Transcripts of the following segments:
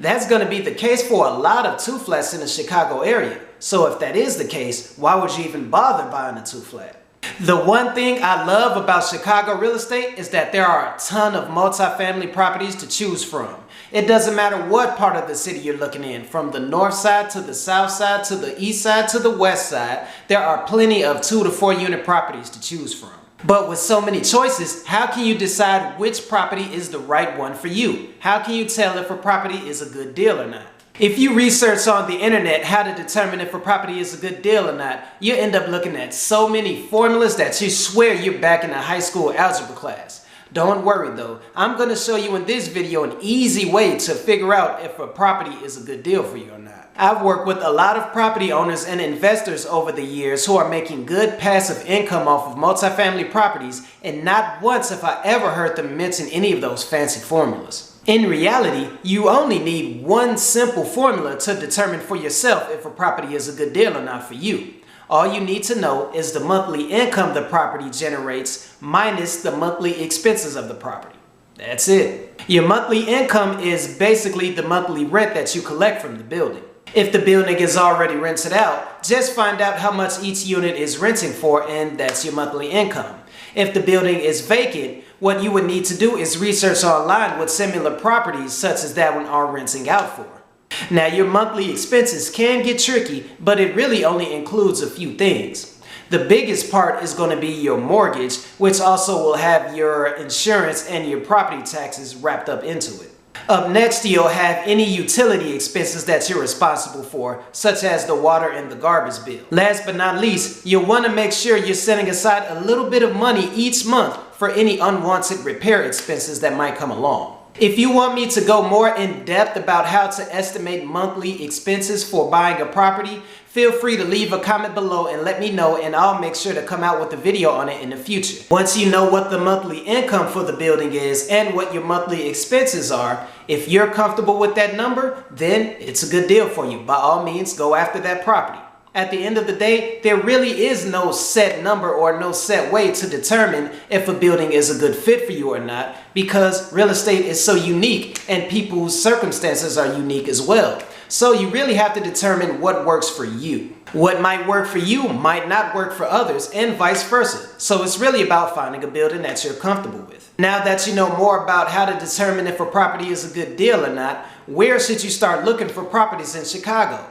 That's going to be the case for a lot of two-flats in the Chicago area. So if that is the case, why would you even bother buying a two-flat? The one thing I love about Chicago real estate is that there are a ton of multifamily properties to choose from. It doesn't matter what part of the city you're looking in, from the north side to the south side to the east side to the west side, there are plenty of 2 to 4 unit properties to choose from. But with so many choices, how can you decide which property is the right one for you? How can you tell if a property is a good deal or not? If you research on the internet how to determine if a property is a good deal or not, you end up looking at so many formulas that you swear you're back in a high school algebra class. Don't worry though, I'm going to show you in this video an easy way to figure out if a property is a good deal for you or not. I've worked with a lot of property owners and investors over the years who are making good passive income off of multifamily properties, and not once have I ever heard them mention any of those fancy formulas. In reality, you only need one simple formula to determine for yourself if a property is a good deal or not for you. All you need to know is the monthly income the property generates minus the monthly expenses of the property. That's it. Your monthly income is basically the monthly rent that you collect from the building. If the building is already rented out, just find out how much each unit is renting for, and that's your monthly income. If the building is vacant, what you would need to do is research online what similar properties such as that one are renting out for. Now, your monthly expenses can get tricky, but it really only includes a few things. The biggest part is going to be your mortgage, which also will have your insurance and your property taxes wrapped up into it. Up next, you'll have any utility expenses that you're responsible for, such as the water and the garbage bill. Last but not least, you'll want to make sure you're setting aside a little bit of money each month for any unwanted repair expenses that might come along. If you want me to go more in depth about how to estimate monthly expenses for buying a property, feel free to leave a comment below and let me know, and I'll make sure to come out with a video on it in the future. Once you know what the monthly income for the building is and what your monthly expenses are, if you're comfortable with that number, then it's a good deal for you. By all means, go after that property. At the end of the day, there really is no set number or no set way to determine if a building is a good fit for you or not, because real estate is so unique and people's circumstances are unique as well. So you really have to determine what works for you. What might work for you might not work for others, and vice versa. So it's really about finding a building that you're comfortable with. Now that you know more about how to determine if a property is a good deal or not, where should you start looking for properties in Chicago?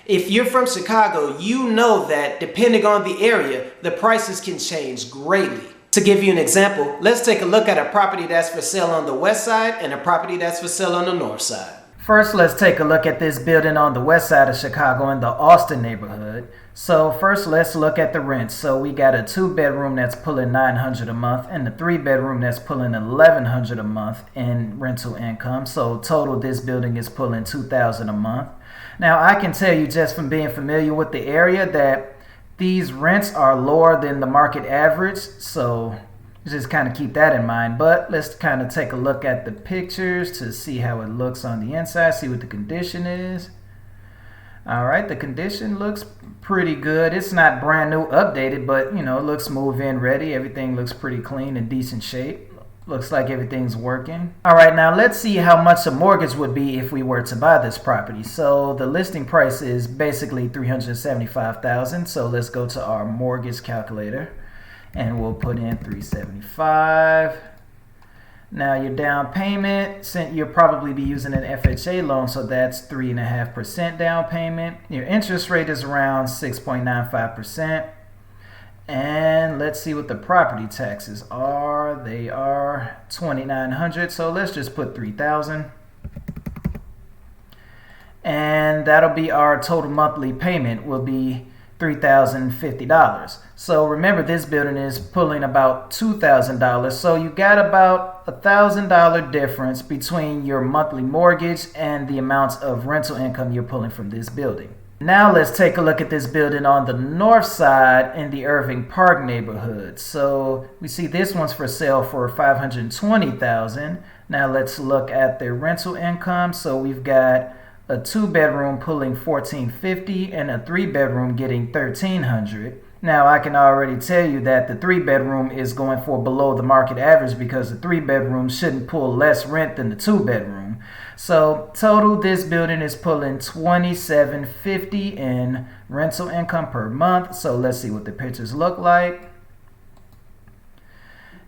If you're from Chicago, you know that depending on the area, the prices can change greatly. To give you an example, let's take a look at a property that's for sale on the west side and a property that's for sale on the north side. First, let's take a look at this building on the west side of Chicago in the Austin neighborhood. So first, let's look at the rents. So we got a 2-bedroom that's pulling $900 a month and a 3-bedroom that's pulling $1,100 a month in rental income. So total, this building is pulling $2,000 a month. Now, I can tell you just from being familiar with the area that these rents are lower than the market average, so just kind of keep that in mind. But let's kind of take a look at the pictures to see how it looks on the inside, see what the condition is. All right, the condition looks pretty good. It's not brand new, updated, but you know, it looks move-in ready. Everything looks pretty clean and decent shape. Looks like everything's working. All right, now let's see how much a mortgage would be if we were to buy this property. So the listing price is basically $375,000. So let's go to our mortgage calculator and we'll put in $375,000. Now your down payment, you'll probably be using an FHA loan, so that's 3.5% down payment. Your interest rate is around 6.95%. And let's see what the property taxes are. They are $2,900, so let's just put $3,000. And that'll be our total monthly payment, will be $3,050. So remember, this building is pulling about $2,000, so you got about $1,000 difference between your monthly mortgage and the amount of rental income you're pulling from this building. Now let's take a look at this building on the north side in the Irving Park neighborhood. So we see this one's for sale for $520,000. Now let's look at their rental income. So we've got a 2-bedroom pulling $1,450 and a 3-bedroom getting $1,300. Now I can already tell you that the 3-bedroom is going for below the market average because the 3-bedroom shouldn't pull less rent than the 2-bedroom. So total, this building is pulling $27.50 in rental income per month. So let's see what the pictures look like.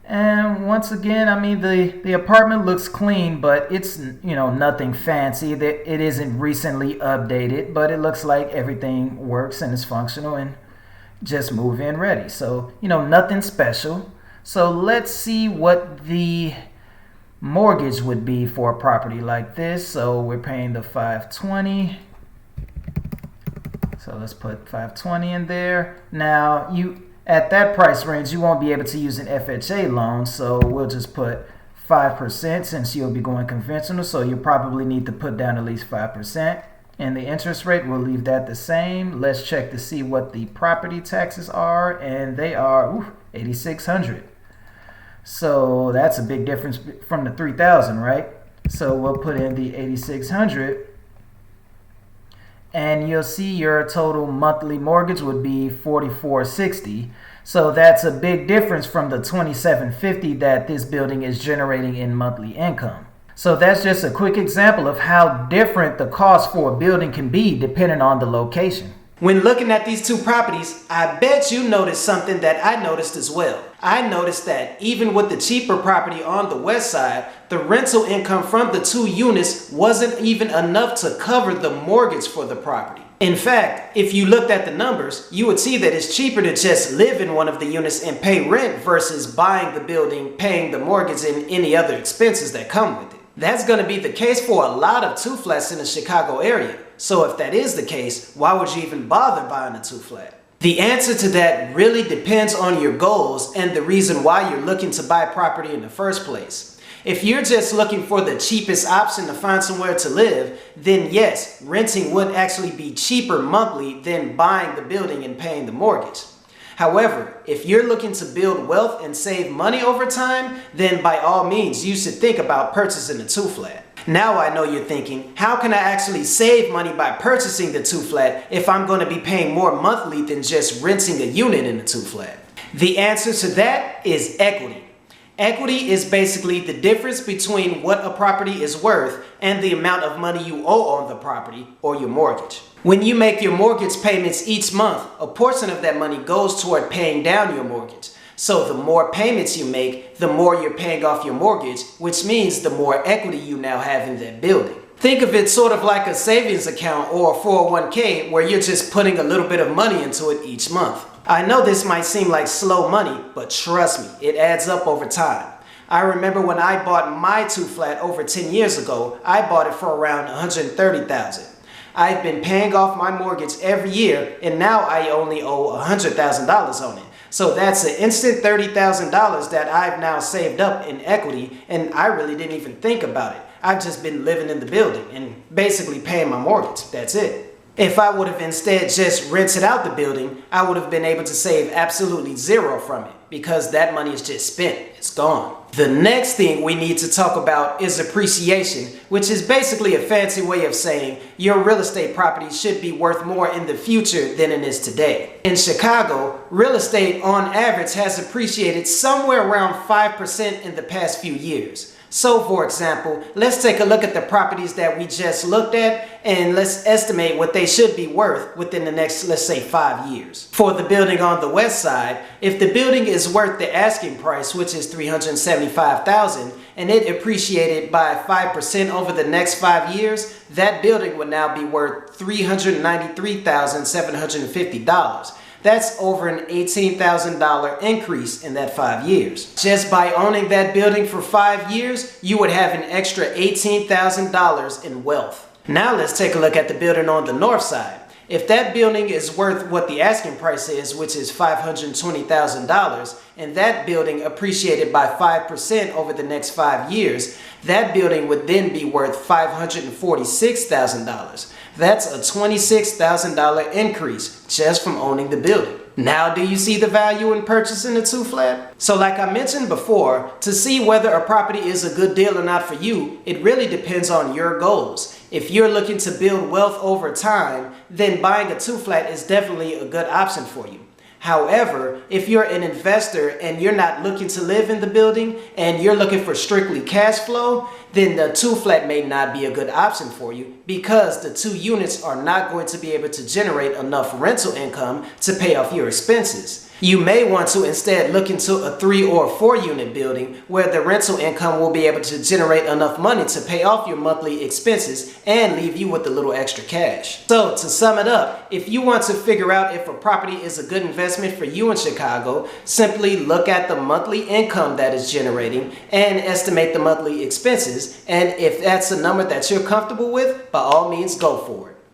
And once again, I mean, the apartment looks clean, but it's, nothing fancy. It isn't recently updated, but it looks like everything works and is functional and just move in ready. So, nothing special. So let's see what the mortgage would be for a property like this. So we're paying the $520. So let's put $520 in there. Now, at that price range, you won't be able to use an FHA loan, so we'll just put 5% since you'll be going conventional, so you'll probably need to put down at least 5%. And the interest rate, we'll leave that the same. Let's check to see what the property taxes are, and they are $8,600. So that's a big difference from the $3,000, right? So we'll put in the $8,600. And you'll see your total monthly mortgage would be $4,460. So that's a big difference from the $2,750 that this building is generating in monthly income. So that's just a quick example of how different the cost for a building can be depending on the location. When looking at these two properties, I bet you noticed something that I noticed as well. I noticed that even with the cheaper property on the west side, the rental income from the two units wasn't even enough to cover the mortgage for the property. In fact, if you looked at the numbers, you would see that it's cheaper to just live in one of the units and pay rent versus buying the building, paying the mortgage, and any other expenses that come with it. That's going to be the case for a lot of two flats in the Chicago area. So if that is the case, why would you even bother buying a two flat? The answer to that really depends on your goals and the reason why you're looking to buy property in the first place. If you're just looking for the cheapest option to find somewhere to live, then yes, renting would actually be cheaper monthly than buying the building and paying the mortgage. However, if you're looking to build wealth and save money over time, then by all means, you should think about purchasing a two flat. Now I know you're thinking, how can I actually save money by purchasing the two flat if I'm going to be paying more monthly than just renting a unit in the two flat? The answer to that is equity. Equity is basically the difference between what a property is worth and the amount of money you owe on the property or your mortgage. When you make your mortgage payments each month, a portion of that money goes toward paying down your mortgage. So the more payments you make, the more you're paying off your mortgage, which means the more equity you now have in that building. Think of it sort of like a savings account or a 401k where you're just putting a little bit of money into it each month. I know this might seem like slow money, but trust me, it adds up over time. I remember when I bought my two flat over 10 years ago, I bought it for around $130,000. I've been paying off my mortgage every year, and now I only owe $100,000 on it. So that's an instant $30,000 that I've now saved up in equity, and I really didn't even think about it. I've just been living in the building and basically paying my mortgage. That's it. If I would have instead just rented out the building, I would have been able to save absolutely zero from it because that money is just spent. It's gone. The next thing we need to talk about is appreciation, which is basically a fancy way of saying your real estate property should be worth more in the future than it is today. In Chicago, real estate on average has appreciated somewhere around 5% in the past few years. So for example, let's take a look at the properties that we just looked at and let's estimate what they should be worth within the next, let's say, 5 years. For the building on the west side, if the building is worth the asking price, which is $375,000, and it appreciated by 5% over the next 5 years, that building would now be worth $393,750. That's over an $18,000 increase in that 5 years. Just by owning that building for 5 years, you would have an extra $18,000 in wealth. Now let's take a look at the building on the north side. If that building is worth what the asking price is, which is $520,000, and that building appreciated by 5% over the next 5 years, that building would then be worth $546,000. That's a $26,000 increase just from owning the building. Now, do you see the value in purchasing a two flat? So like I mentioned before, to see whether a property is a good deal or not for you, it really depends on your goals. If you're looking to build wealth over time, then buying a two flat is definitely a good option for you. However, if you're an investor and you're not looking to live in the building and you're looking for strictly cash flow, then the 2-flat may not be a good option for you because the 2 units are not going to be able to generate enough rental income to pay off your expenses. You may want to instead look into a 3 or 4 unit building where the rental income will be able to generate enough money to pay off your monthly expenses and leave you with a little extra cash. So to sum it up, if you want to figure out if a property is a good investment for you in Chicago, simply look at the monthly income that is generating and estimate the monthly expenses. And if that's a number that you're comfortable with, by all means go for it.